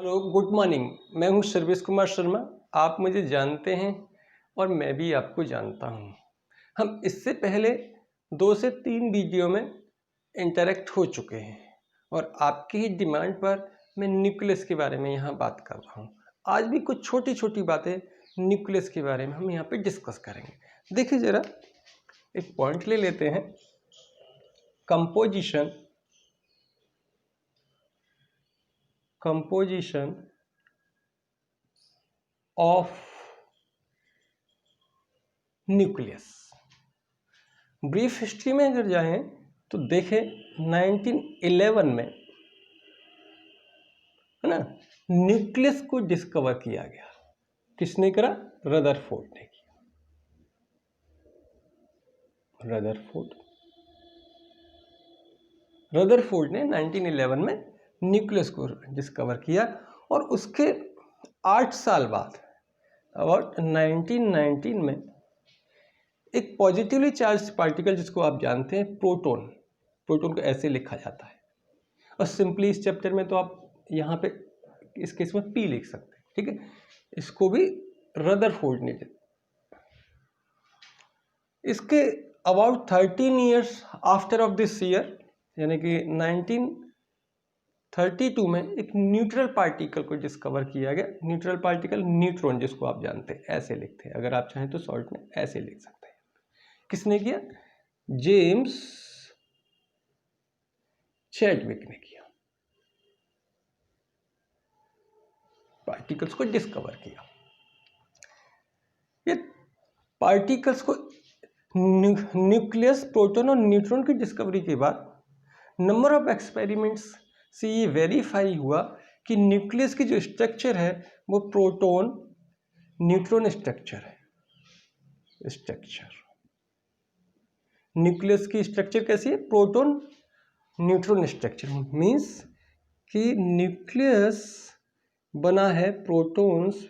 Hello, good morning. मैं हूं सर्वेश कुमार शर्मा। आप मुझे जानते हैं और मैं भी आपको जानता हूं। हम इससे पहले 2 से 3 वीडियो में इंटरेक्ट हो चुके हैं और आपकी ही डिमांड पर मैं न्यूक्लियस के बारे में यहाँ बात कर रहा हूँ। आज भी कुछ छोटी छोटी बातें न्यूक्लियस के बारे में हम यहाँ पे डिस्कस करेंगे। देखिए ज़रा, एक पॉइंट ले लेते हैं, composition of nucleus. Brief history में अगर जाएं तो देखें 1911 में, है ना, न्यूक्लियस को डिस्कवर किया गया। किसने करा? रदरफोर्ड ने किया। रदरफोर्ड ने 1911 में न्यूक्लियस को डिस्कवर किया और उसके 8 साल बाद अबाउट 1919 में एक पॉजिटिवली चार्ज पार्टिकल, जिसको आप जानते हैं प्रोटॉन को ऐसे लिखा जाता है और सिंपली इस चैप्टर में तो आप यहाँ पे इस केस में पी लिख सकते हैं, ठीक है। इसको भी रदरफोर्ड ने दिया। इसके about 13 years after of this year, यानी कि 1932 में एक न्यूट्रल पार्टिकल को डिस्कवर किया गया। न्यूट्रल पार्टिकल न्यूट्रॉन, जिसको आप जानते हैं, ऐसे लिखते हैं। अगर आप चाहें तो शॉर्ट में ऐसे लिख सकते हैं। किसने किया? जेम्स चैडविक ने किया। पार्टिकल्स को डिस्कवर किया। ये पार्टिकल्स को न्यूक्लियस, प्रोटॉन और न्यूट्रॉन की डिस्कवरी के बाद नंबर ऑफ एक्सपेरिमेंट्स से ये वेरीफाई हुआ कि न्यूक्लियस की जो स्ट्रक्चर है वो प्रोटॉन न्यूट्रॉन स्ट्रक्चर है। न्यूक्लियस की स्ट्रक्चर कैसी है? Proton neutron structure. मीन्स कि न्यूक्लियस बना है प्रोटॉन्स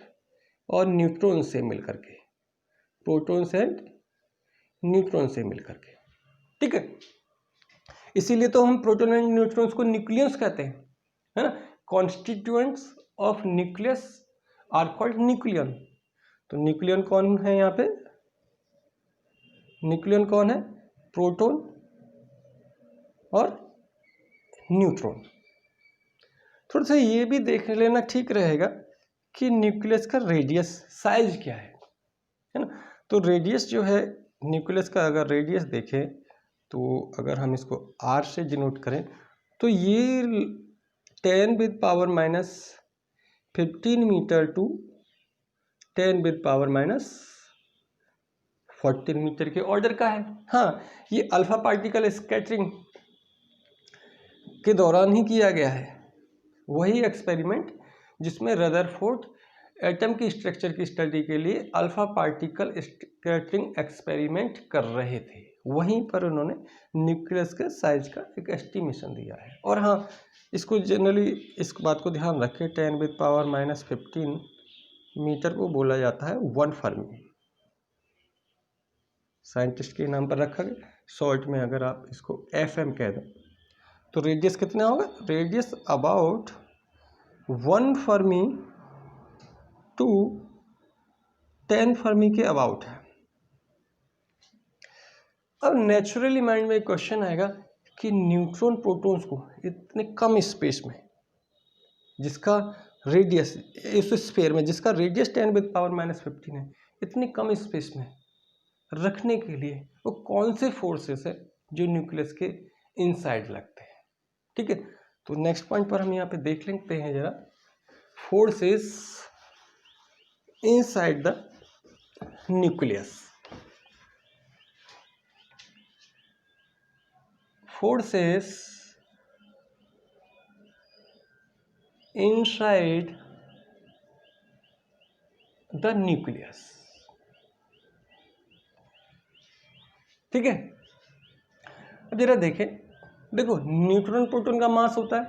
और न्यूट्रॉन से मिलकर के, प्रोटॉन्स एंड न्यूट्रॉन से मिलकर के, ठीक है। इसीलिए तो हम प्रोटॉन एंड न्यूट्रॉन्स को न्यूक्लियस कहते हैं, है ना। Constituents of nucleus are called nucleon. तो न्यूक्लियन कौन है यहाँ पे? न्यूक्लियन कौन है? प्रोटॉन और न्यूट्रॉन। थोड़ा सा ये भी देख लेना ठीक रहेगा कि न्यूक्लियस का रेडियस, साइज क्या है ना। तो रेडियस जो है न्यूक्लियस का, अगर रेडियस देखें तो अगर हम इसको r से डिनोट करें तो ये 10⁻⁻15 मीटर टू 10⁻⁻14 मीटर के ऑर्डर का है। हाँ, ये अल्फा पार्टिकल स्कैटरिंग के दौरान ही किया गया है। वही एक्सपेरिमेंट जिसमें रदरफोर्ड एटम की स्ट्रक्चर की स्टडी के लिए अल्फा पार्टिकल स्कैटरिंग एक्सपेरिमेंट कर रहे थे, वहीं पर उन्होंने न्यूक्लियस के साइज का एक एस्टिमेशन दिया है। और हाँ, इसको जनरली इस बात को ध्यान रखें, 10⁻⁻15 मीटर को बोला जाता है 1 फर्मी। साइंटिस्ट के नाम पर रखा गया। शॉर्ट में अगर आप इसको FM कह दें तो रेडियस कितना होगा? Radius about 1 fermi to 10 fermi के अबाउट है। अब नेचुरली माइंड में एक क्वेश्चन आएगा कि न्यूट्रॉन प्रोटॉन्स को इतने कम स्पेस में, जिसका रेडियस इस स्फीयर में जिसका रेडियस 10⁻⁻15 है, इतनी कम स्पेस में रखने के लिए वो कौन से फोर्सेस है जो न्यूक्लियस के इनसाइड लगते हैं, ठीक है। तो नेक्स्ट पॉइंट पर हम यहाँ पे देख लेते हैं जरा, forces inside the nucleus. Forces inside the nucleus, ठीक है। अब जरा देखें, देखो न्यूट्रॉन प्रोटॉन का मास होता है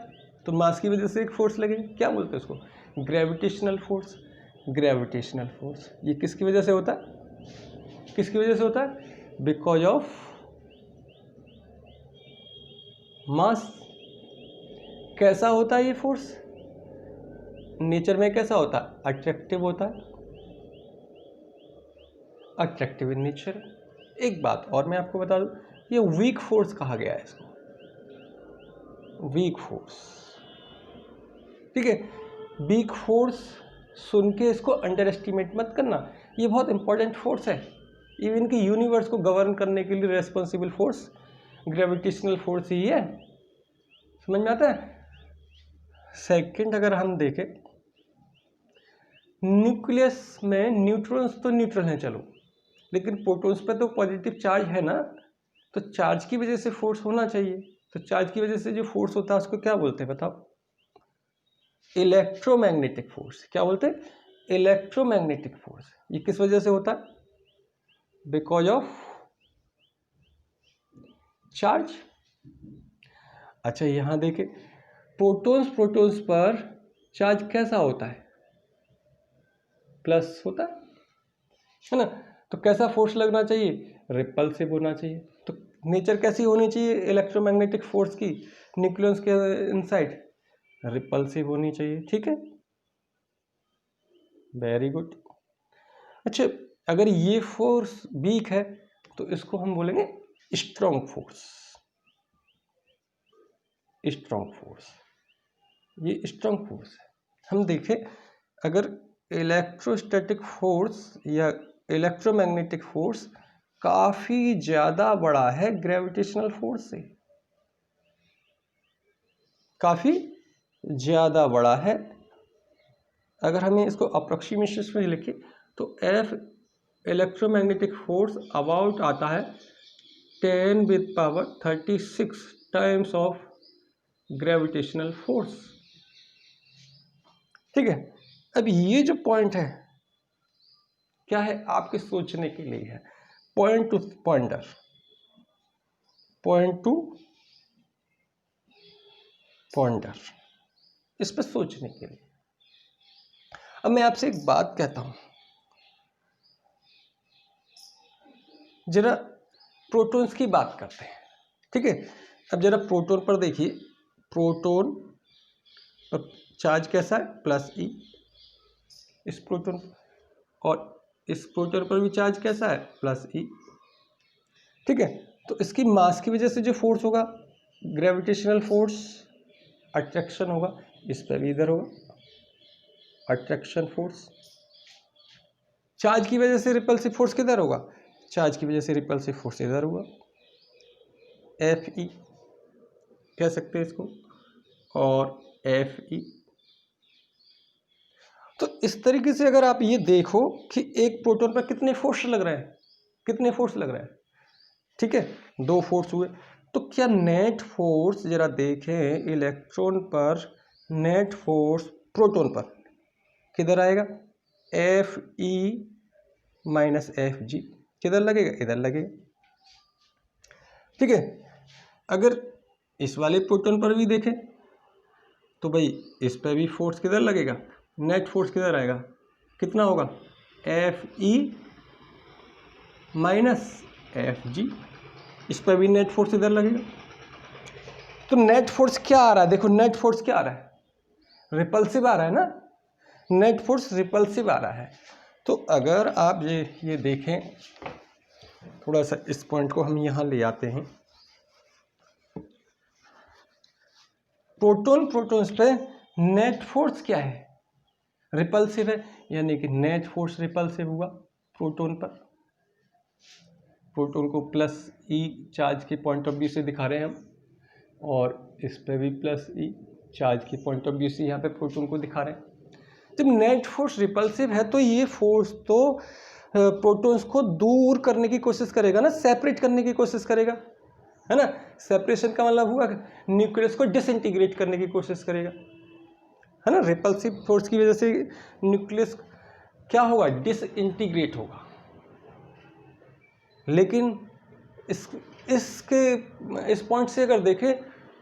तो मास की वजह से एक फोर्स लगेगी। क्या बोलते हैं उसको? Gravitational force. ग्रेविटेशनल फोर्स ये किसकी वजह से होता है? किसकी वजह से होता है? Because of mass. कैसा होता है ये फोर्स? नेचर में कैसा होता है? अट्रैक्टिव होता है, अट्रैक्टिव इन नेचर। एक बात और मैं आपको बता दूं, ये वीक फोर्स कहा गया है इसको, वीक फोर्स। ठीक है, वीक फोर्स सुन के इसको अंडर एस्टिमेट मत करना, ये बहुत इंपॉर्टेंट फोर्स है। इवन कि यूनिवर्स को गवर्न करने के लिए रेस्पॉन्सिबल फोर्स ग्रेविटेशनल फोर्स ही है। समझ में आता है? सेकंड, अगर हम देखें न्यूक्लियस में न्यूट्रॉन्स तो न्यूट्रल हैं चलो, लेकिन प्रोटॉन्स पे तो पॉजिटिव चार्ज है ना, तो चार्ज की वजह से फोर्स होना चाहिए। तो चार्ज की वजह से जो फोर्स होता है उसको क्या बोलते हैं बताओ? Electromagnetic force. क्या बोलते हैं? Electromagnetic force. ये किस वजह से होता है? Because of charge. अच्छा, यहां देखें प्रोटॉन्स पर चार्ज कैसा होता है? प्लस होता है ना। तो कैसा फोर्स लगना चाहिए? रिपल्सिव होना चाहिए। तो नेचर कैसी होनी चाहिए इलेक्ट्रोमैग्नेटिक फोर्स की न्यूक्लियस के इनसाइड? रिपल्सिव होनी चाहिए। ठीक है, वेरी गुड। अच्छा, अगर ये फोर्स वीक है तो इसको हम बोलेंगे स्ट्रॉन्ग फोर्स। स्ट्रॉन्ग फोर्स, ये स्ट्रॉन्ग फोर्स है। हम देखें अगर इलेक्ट्रोस्टैटिक फोर्स या इलेक्ट्रोमैग्नेटिक फोर्स काफी ज्यादा बड़ा है ग्रेविटेशनल फोर्स से, काफी ज्यादा बड़ा है। अगर हमें इसको अप्रोक्सीमेशन में लिखें तो एफ इलेक्ट्रोमैग्नेटिक फोर्स अबाउट आता है 10⁻36 टाइम्स ऑफ ग्रेविटेशनल फोर्स। ठीक है, अब ये जो पॉइंट है क्या है? आपके सोचने के लिए है, point two pointer, point two pointer, इस पर सोचने के लिए। अब मैं आपसे एक बात कहता हूं, जरा प्रोटॉन्स की बात करते हैं। ठीक है, अब जरा प्रोटॉन पर देखिए, प्रोटॉन पर चार्ज कैसा है? प्लस ई। इस प्रोटॉन और इस प्रोटॉन पर भी चार्ज कैसा है? प्लस ई। ठीक है, तो इसकी मास की वजह से जो फोर्स होगा ग्रेविटेशनल फोर्स, अट्रैक्शन होगा। इस पर भी इधर होगा अट्रैक्शन फोर्स। चार्ज की वजह से रिपल्सिव फोर्स किधर होगा? चार्ज की वजह से रिपल्सिव फोर्स इधर होगा, एफ ई कह सकते हैं इसको, और एफ ई। तो इस तरीके से अगर आप ये देखो कि एक प्रोटॉन पर कितने फोर्स लग रहे हैं, कितने फोर्स लग रहे हैं। ठीक है, 2 फोर्स हुए। तो क्या नेट फोर्स जरा देखें इलेक्ट्रॉन पर, नेट फोर्स प्रोटॉन पर किधर आएगा? F E minus F G. किधर लगेगा? इधर लगेगा। ठीक है, अगर इस वाले प्रोटॉन पर भी देखें तो भाई इस पर भी फोर्स किधर लगेगा? नेट फोर्स किधर आएगा? कितना होगा? F E minus F G. इस पर भी नेट फोर्स इधर लगेगा। तो नेट फोर्स क्या आ रहा है? देखो नेट फोर्स क्या आ रहा है? रिपल्सिव आ रहा है ना, नेट फोर्स रिपल्सिव आ रहा है। तो अगर आप ये देखें, थोड़ा सा इस पॉइंट को हम यहां ले आते हैं। प्रोटॉन्स पे नेट फोर्स क्या है? रिपल्सिव है, यानी कि नेट फोर्स रिपल्सिव हुआ प्रोटॉन पर। प्रोटॉन को प्लस ई चार्ज के पॉइंट ऑफ व्यू से दिखा रहे हैं हम, और इस पे भी प्लस ई चार्ज के पॉइंट ऑफ व्यू से यहाँ पे प्रोटॉन को दिखा रहे हैं। जब नेट फोर्स रिपल्सिव है तो ये फोर्स तो प्रोटॉन्स को दूर करने की कोशिश करेगा ना, सेपरेट करने की कोशिश करेगा, है ना। सेपरेशन का मतलब हुआ न्यूक्लियस को डिसइंटीग्रेट करने की कोशिश करेगा, है ना। रिपल्सिव फोर्स की वजह से न्यूक्लियस क्या होगा? डिसइंटीग्रेट होगा। लेकिन इस पॉइंट से अगर देखें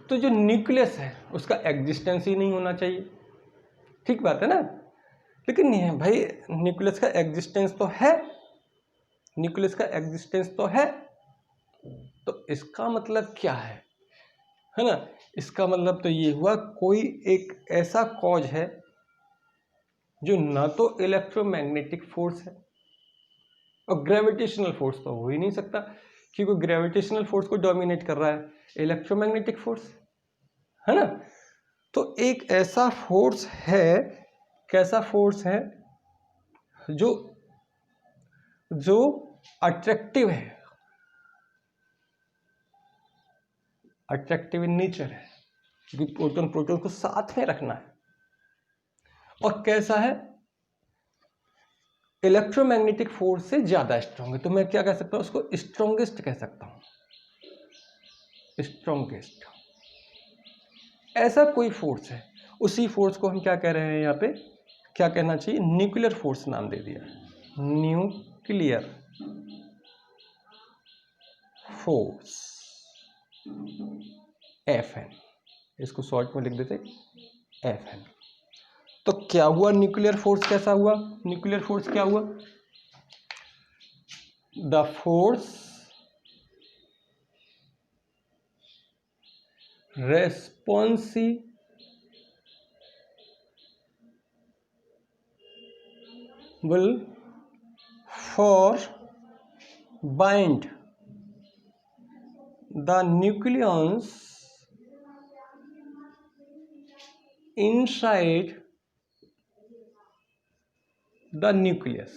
तो जो न्यूक्लियस है उसका एग्जिस्टेंस ही नहीं होना चाहिए। ठीक बात है ना। लेकिन नहीं है भाई, न्यूक्लियस का एग्जिस्टेंस तो है, न्यूक्लियस का एग्जिस्टेंस तो है। तो इसका मतलब क्या है ना। इसका मतलब तो ये हुआ कोई एक ऐसा कॉज है जो ना तो इलेक्ट्रोमैग्नेटिक फोर्स है और ग्रेविटेशनल फोर्स तो हो ही नहीं सकता, क्योंकि ग्रेविटेशनल फोर्स को डोमिनेट कर रहा है इलेक्ट्रोमैग्नेटिक फोर्स, है ना। तो एक ऐसा फोर्स है, कैसा फोर्स है जो जो अट्रैक्टिव है, अट्रैक्टिव इन नेचर है, क्योंकि प्रोटॉन प्रोटॉन को साथ में रखना है। और कैसा है, इलेक्ट्रोमैग्नेटिक फोर्स से ज्यादा स्ट्रांग है। तो मैं क्या कह सकता हूं, उसको स्ट्रॉन्गेस्ट कह सकता हूं, स्ट्रॉन्गेस्ट। ऐसा कोई फोर्स है, उसी फोर्स को हम क्या कह रहे हैं यहाँ पे, क्या कहना चाहिए, न्यूक्लियर फोर्स नाम दे दिया, न्यूक्लियर फोर्स, FN, इसको शॉर्ट में लिख देते FN। तो क्या हुआ, न्यूक्लियर फोर्स कैसा हुआ, न्यूक्लियर फोर्स क्या हुआ, the force responsible for bind the nucleons inside the nucleus,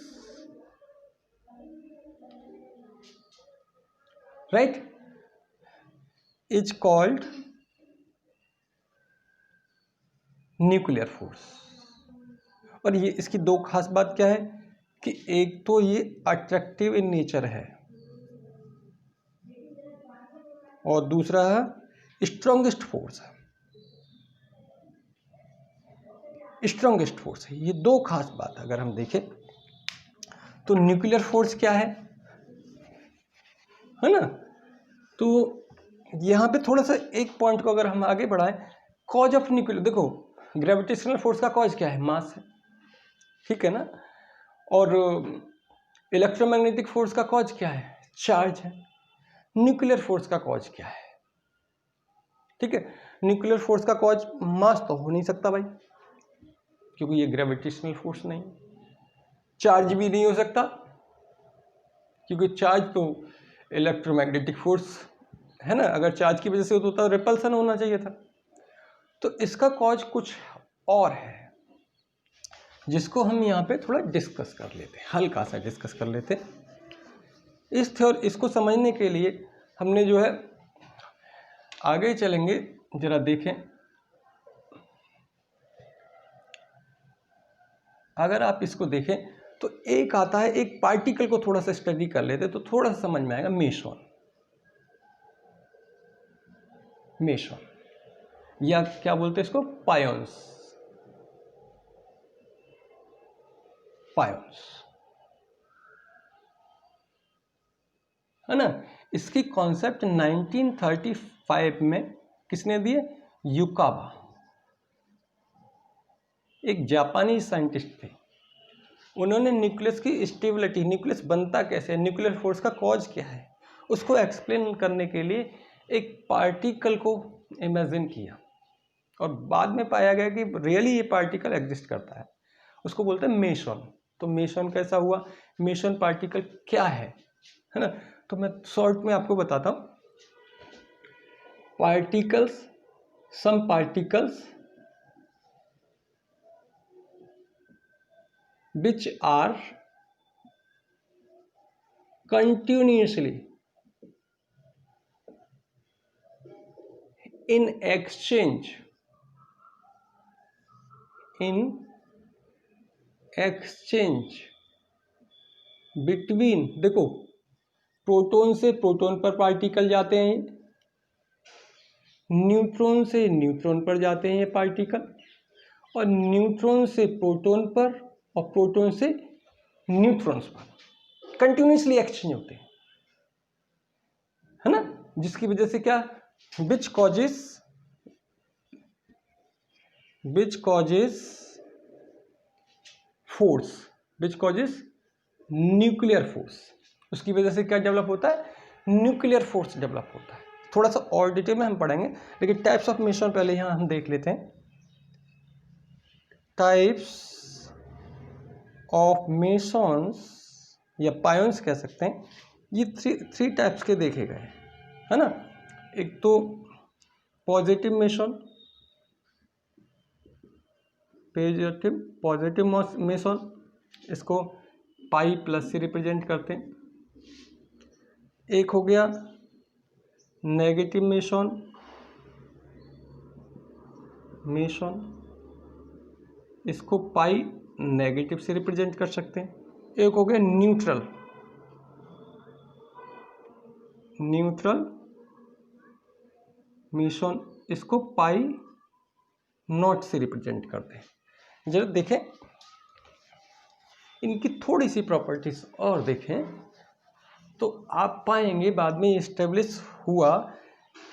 right, is called nuclear force. और ये इसकी दो खास बात क्या है कि एक तो ये अट्रैक्टिव इन नेचर है और दूसरा है स्ट्रॉन्गेस्ट फोर्स है, स्ट्रॉन्गेस्ट फोर्स है। ये दो खास बात अगर हम देखें तो न्यूक्लियर फोर्स क्या है ना। तो यहां पे थोड़ा सा एक पॉइंट को अगर हम आगे बढ़ाएं, कॉज ऑफ न्यूक्लियर, देखो ग्रेविटेशनल फोर्स का कॉज क्या है, मास है, ठीक है ना। और इलेक्ट्रोमैग्नेटिक फोर्स का कॉज क्या है, चार्ज है। न्यूक्लियर फोर्स का कॉज क्या है, ठीक है। न्यूक्लियर फोर्स का कॉज मास तो हो नहीं सकता भाई, क्योंकि ये ग्रेविटेशनल फोर्स नहीं, चार्ज भी नहीं हो सकता, क्योंकि चार्ज तो इलेक्ट्रोमैग्नेटिक फोर्स है ना, अगर चार्ज की वजह से होता तो रिपल्सन होना चाहिए था। तो इसका कॉज कुछ और है, जिसको हम यहाँ पे थोड़ा डिस्कस कर लेते हैं, हल्का सा डिस्कस कर लेते हैं। इस थ्योरी, इसको समझने के लिए हमने जो है आगे चलेंगे, जरा देखें। अगर आप इसको देखें तो एक आता है, एक पार्टिकल को थोड़ा सा स्टडी कर लेते तो थोड़ा सा समझ में आएगा, मेसॉन, मेसॉन या क्या बोलते हैं इसको, पायोन्स, पायोन्स, है ना। इसकी कॉन्सेप्ट 1935 में किसने दिए, युकावा, एक जापानी साइंटिस्ट थे। उन्होंने न्यूक्लियस की स्टेबिलिटी, न्यूक्लियस बनता कैसे है, न्यूक्लियर फोर्स का कॉज क्या है, उसको एक्सप्लेन करने के लिए एक पार्टिकल को इमेजिन किया और बाद में पाया गया कि रियली ये पार्टिकल एग्जिस्ट करता है, उसको बोलते हैं मेसॉन। तो मेसॉन कैसा हुआ, मेसॉन पार्टिकल क्या है ना। तो मैं शॉर्ट में आपको बताता हूँ, particles, some particles which are continuously in exchange between, देखो प्रोटॉन से प्रोटॉन पर पार्टिकल जाते हैं, न्यूट्रॉन से न्यूट्रॉन पर जाते हैं ये पार्टिकल, और न्यूट्रॉन से प्रोटॉन पर और प्रोटॉन से न्यूट्रॉन्स पर कंटिन्यूसली एक्सचेंज होते हैं, है ना। जिसकी वजह से क्या, which causes force, which causes nuclear force, उसकी वजह से क्या डेवलप होता है, न्यूक्लियर फोर्स डेवलप होता है। थोड़ा सा और डिटेल में हम पढ़ेंगे, लेकिन टाइप्स ऑफ मेसॉन पहले यहां हम देख लेते हैं। टाइप्स ऑफ मेसॉन्स या पायोन्स कह सकते हैं, ये थ्री टाइप्स के देखे गए, है ना। एक तो पॉजिटिव मेसॉन, पॉजिटिव मेसॉन, इसको पाई प्लस से रिप्रेजेंट करते हैं। एक हो गया नेगेटिव मेसॉन, इसको पाई नेगेटिव से रिप्रेजेंट कर सकते हैं। एक हो गया न्यूट्रल मेसॉन, इसको पाई नॉट से रिप्रेजेंट करते हैं। जरा देखें इनकी थोड़ी सी प्रॉपर्टीज और देखें तो आप पाएंगे बाद में एस्टेब्लिश हुआ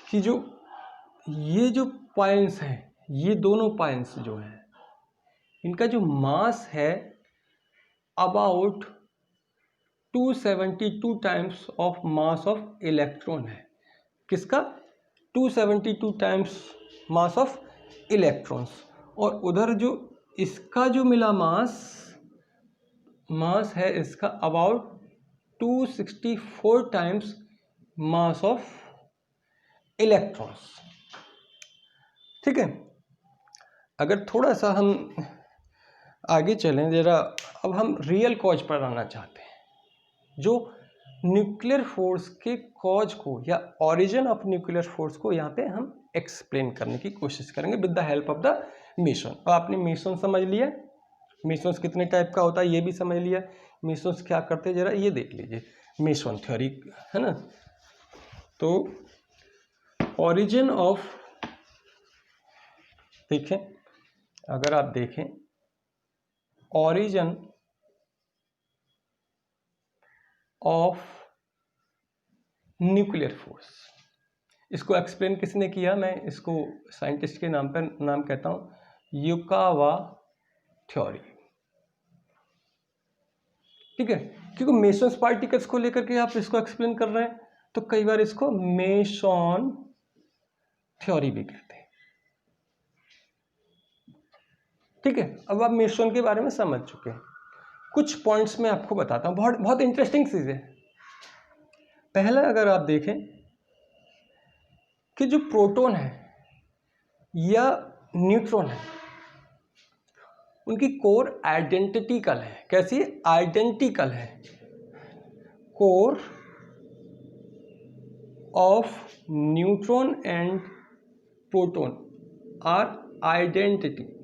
कि ये जो पॉइंट्स हैं, ये दोनों पॉइंट्स जो हैं, इनका जो मास है about 272 times of mass of electron है। किसका? 272 टाइम्स मास ऑफ इलेक्ट्रॉन्स। और उधर जो इसका जो मिला मास है इसका about 264 times mass of electrons. ठीक है, अगर थोड़ा सा हम आगे चलें जरा, अब हम रियल कॉज पर आना चाहते हैं, जो न्यूक्लियर फोर्स के कॉज को या ओरिजिन ऑफ न्यूक्लियर फोर्स को यहाँ पे हम एक्सप्लेन करने की कोशिश करेंगे with the help of the mason. और आपने मेसन समझ लिया, मेसन्स कितने टाइप का होता है ये भी समझ लिया, मेसन्स क्या करते हैं जरा ये देख लीजिए, मेसन थ्योरी, है ना। तो ओरिजिन ऑफ, देखें अगर आप देखें ओरिजिन ऑफ न्यूक्लियर फोर्स, इसको एक्सप्लेन किसने किया? मैं इसको साइंटिस्ट के नाम कहता हूं युकावा थ्योरी। ठीक है, क्योंकि मेसन्स पार्टिकल्स को लेकर के आप इसको एक्सप्लेन कर रहे हैं तो कई बार इसको मेसन थ्योरी भी कहते हैं। ठीक है, अब आप मेसन के बारे में समझ चुके हैं। कुछ पॉइंट्स मैं आपको बताता हूं, बहुत इंटरेस्टिंग चीज है। पहला अगर आप देखें कि जो प्रोटॉन है या न्यूट्रॉन है, उनकी कोर आइडेंटिकल है। कैसी? आइडेंटिकल है। Core of neutron and proton are identical.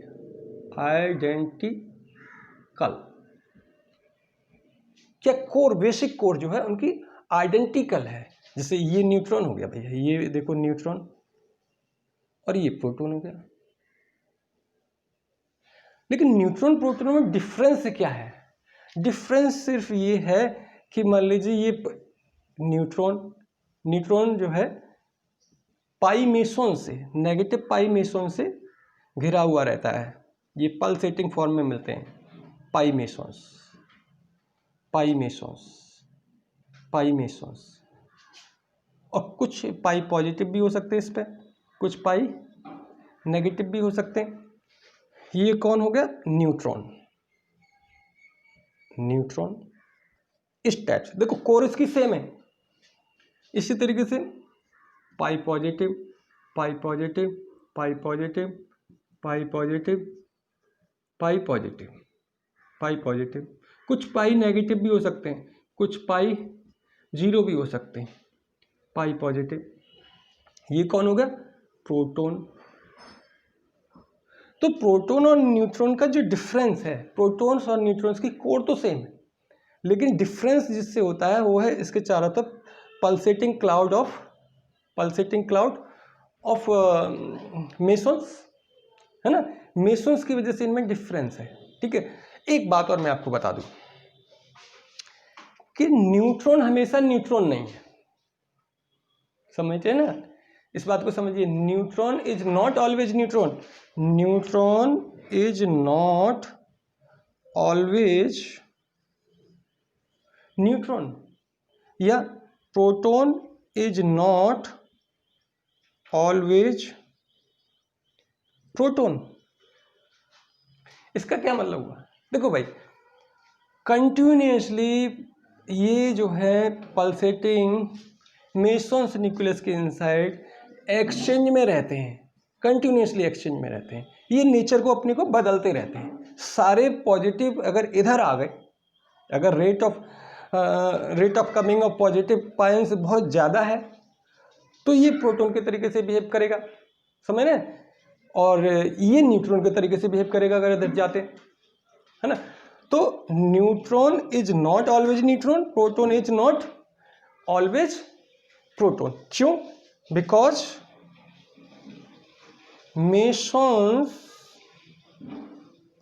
क्या कोर, बेसिक कोर जो है उनकी आइडेंटिकल है। जैसे ये न्यूट्रॉन हो गया भैया, ये देखो न्यूट्रॉन, और ये प्रोटॉन हो गया। लेकिन न्यूट्रॉन प्रोटॉन में डिफरेंस क्या है? डिफरेंस सिर्फ ये है कि मान लीजिए ये न्यूट्रॉन जो है पाई मेसन से, नेगेटिव पाई मेसन से घिरा हुआ रहता है। ये पल्सेटिंग फॉर्म में मिलते हैं, पाई मेसन्स। और कुछ पाई पॉजिटिव भी हो सकते हैं इस पर, कुछ पाई नेगेटिव भी हो सकते हैं। ये कौन हो गया? न्यूट्रॉन। इस टाइप से देखो कोर इसकी सेम है। इसी तरीके से पाई पॉजिटिव, पाई पॉजिटिव, पाई पॉजिटिव, पाई पॉजिटिव, पाई पॉजिटिव, पाई पॉजिटिव। कुछ पाई नेगेटिव भी हो सकते हैं, कुछ पाई जीरो भी हो सकते हैं, पाई पॉजिटिव। ये कौन हो गया? प्रोटॉन। तो प्रोटॉन और न्यूट्रॉन का जो डिफरेंस है, प्रोटॉन्स और न्यूट्रॉन्स की कोर तो सेम है, लेकिन डिफरेंस जिससे होता है वो है इसके चारों तरफ पल्सेटिंग क्लाउड ऑफ मेसन्स, है ना। मेसन्स की वजह से इनमें डिफरेंस है। ठीक है, एक बात और मैं आपको बता दूं कि न्यूट्रॉन हमेशा न्यूट्रॉन नहीं है, समझते हैं ना, इस बात को समझिए। Neutron is not always neutron, neutron is not always neutron, या proton is not always proton. इसका क्या मतलब हुआ? देखो भाई, कंटिन्यूसली ये जो है पल्सेटिंग मेसन्स न्यूक्लियस के इनसाइड एक्सचेंज में रहते हैं, कंटिन्यूसली एक्सचेंज में रहते हैं। ये नेचर को अपने को बदलते रहते हैं। सारे पॉजिटिव अगर इधर आ गए, अगर rate of coming of positive pions बहुत ज़्यादा है तो ये प्रोटॉन के तरीके से बिहेव करेगा, समझ रहे हैं, और ये न्यूट्रॉन के तरीके से बिहेव करेगा अगर इधर जाते, है ना। तो neutron is not always neutron, proton is not always proton. क्यों? Because mesons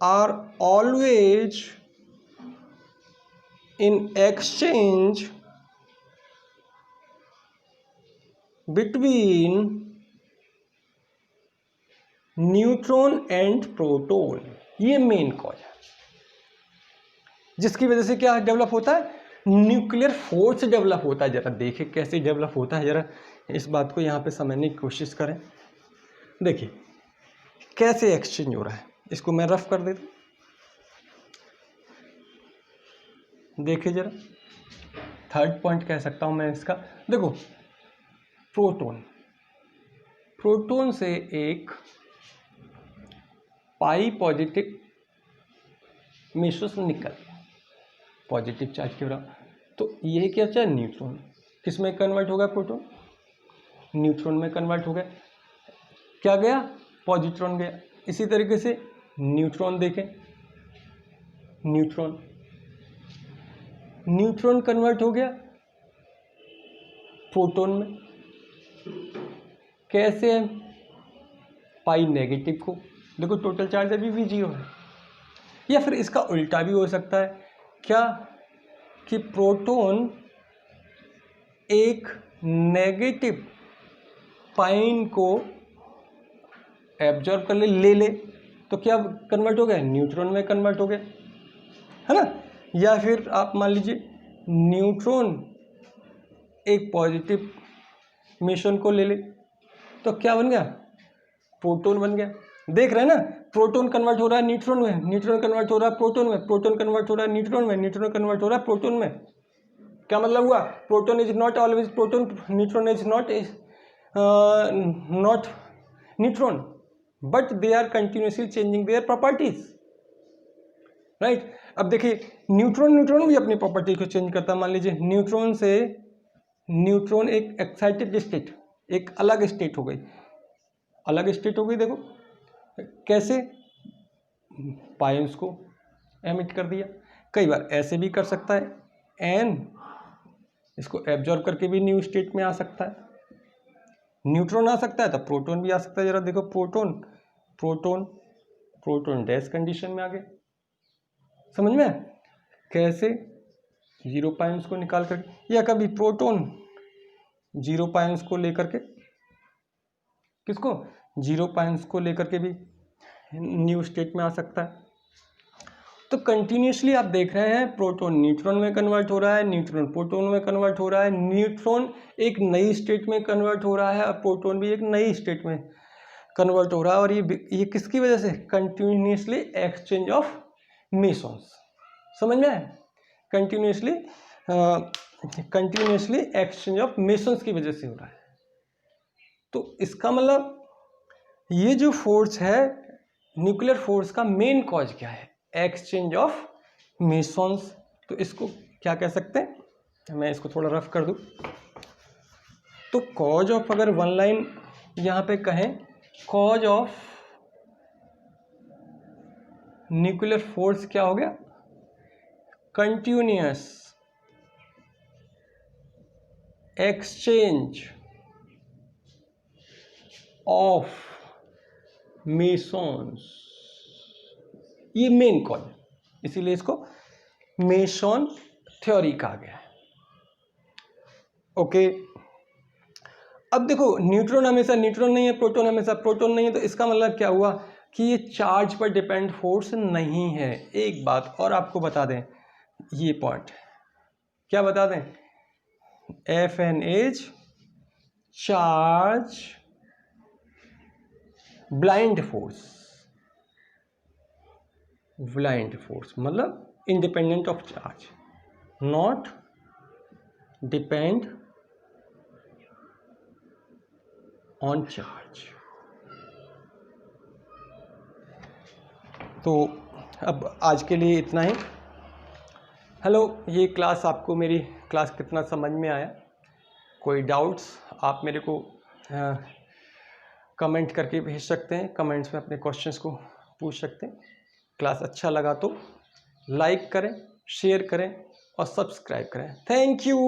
are always in exchange between neutron and proton. ये मेन कॉज है जिसकी वजह से क्या डेवलप होता है, न्यूक्लियर फोर्स डेवलप होता है। जरा देखिए कैसे डेवलप होता है, जरा इस बात को यहाँ पे समझने की कोशिश करें। देखिए कैसे एक्सचेंज हो रहा है, इसको मैं रफ कर देता हूं। देखिए जरा, थर्ड पॉइंट कह सकता हूं मैं इसका। देखो प्रोटॉन से एक पाई पॉजिटिव मेसोस निकल पॉजिटिव चार्ज के बराबर, तो ये क्या चाहे न्यूट्रॉन किस में कन्वर्ट हो गया, प्रोटॉन न्यूट्रॉन में कन्वर्ट हो गया। क्या गया, पॉजिट्रॉन गया। इसी तरीके से न्यूट्रॉन देखें, न्यूट्रॉन कन्वर्ट हो गया प्रोटॉन में। कैसे है, पाई नेगेटिव को, देखो टोटल चार्ज अभी भी 0 है। या फिर इसका उल्टा भी हो सकता है, क्या कि प्रोटॉन एक नेगेटिव पाइन को एब्जॉर्ब कर ले, तो क्या कन्वर्ट हो गया, न्यूट्रॉन में कन्वर्ट हो गया, है ना। या फिर आप मान लीजिए न्यूट्रॉन एक पॉजिटिव मेसन को ले, तो क्या बन गया, प्रोटॉन बन गया। देख रहे हैं ना, प्रोटॉन कन्वर्ट हो रहा है न्यूट्रॉन में, न्यूट्रॉन कन्वर्ट हो रहा है प्रोटॉन में, प्रोटॉन कन्वर्ट हो रहा है न्यूट्रॉन में, न्यूट्रॉन कन्वर्ट हो रहा है प्रोटॉन में। क्या मतलब हुआ, proton is not always proton, neutron is not neutron, but they are continuously changing their properties, right. अब देखिए न्यूट्रॉन भी अपनी प्रॉपर्टी को चेंज करता है। मान लीजिए न्यूट्रॉन एक एक्साइटेड स्टेट, एक अलग स्टेट हो गई, देखो कैसे, पायंस को एमिट कर दिया। कई बार ऐसे भी कर सकता है, एन इसको एब्जॉर्ब करके भी न्यू स्टेट में आ सकता है। न्यूट्रॉन आ सकता है तो प्रोटॉन भी आ सकता है। जरा देखो प्रोटॉन डैश कंडीशन में आ गए, समझ में कैसे, 0 पायंस को निकाल कर, या कभी प्रोटॉन 0 पायंस को लेकर के, किसको 0 पायंस को लेकर के भी न्यू स्टेट में आ सकता है। तो कंटिन्यूसली आप देख रहे हैं प्रोटॉन न्यूट्रॉन में कन्वर्ट हो रहा है, न्यूट्रॉन प्रोटॉन में कन्वर्ट हो रहा है, न्यूट्रॉन एक नई स्टेट में कन्वर्ट हो रहा है और प्रोटॉन भी एक नई स्टेट में कन्वर्ट हो रहा है। और ये किसकी वजह से, कंटिन्यूसली एक्सचेंज ऑफ मेसन्स, समझ में आया, कंटिन्यूसली एक्सचेंज ऑफ मेसन्स की वजह से हो रहा है। तो इसका मतलब ये जो फोर्स है, न्यूक्लियर फोर्स का मेन कॉज क्या है, एक्सचेंज ऑफ मेसन्स। तो इसको क्या कह सकते हैं, मैं इसको थोड़ा रफ कर दूं तो कॉज ऑफ, अगर वन लाइन यहां पे कहें, कॉज ऑफ न्यूक्लियर फोर्स क्या हो गया, कंटिन्यूअस एक्सचेंज ऑफ मेसन्स, ये मेन कॉज है, इसीलिए इसको मेसन थ्योरी कहा गया है। ओके, अब देखो न्यूट्रॉन हमेशा न्यूट्रॉन नहीं है, प्रोटॉन हमेशा प्रोटॉन नहीं है, तो इसका मतलब क्या हुआ कि ये चार्ज पर डिपेंड फोर्स नहीं है। एक बात और आपको बता दें, ये पॉइंट क्या बता दें, Fn is charge blind force, blind force मतलब independent of charge, not depend on charge. तो अब आज के लिए इतना ही। हेलो, ये क्लास आपको, मेरी क्लास कितना समझ में आया? कोई डाउट्स आप मेरे को कमेंट करके भेज सकते हैं, कमेंट्स में अपने क्वेश्चंस को पूछ सकते हैं। क्लास अच्छा लगा तो लाइक करें, शेयर करें और सब्सक्राइब करें। Thank you.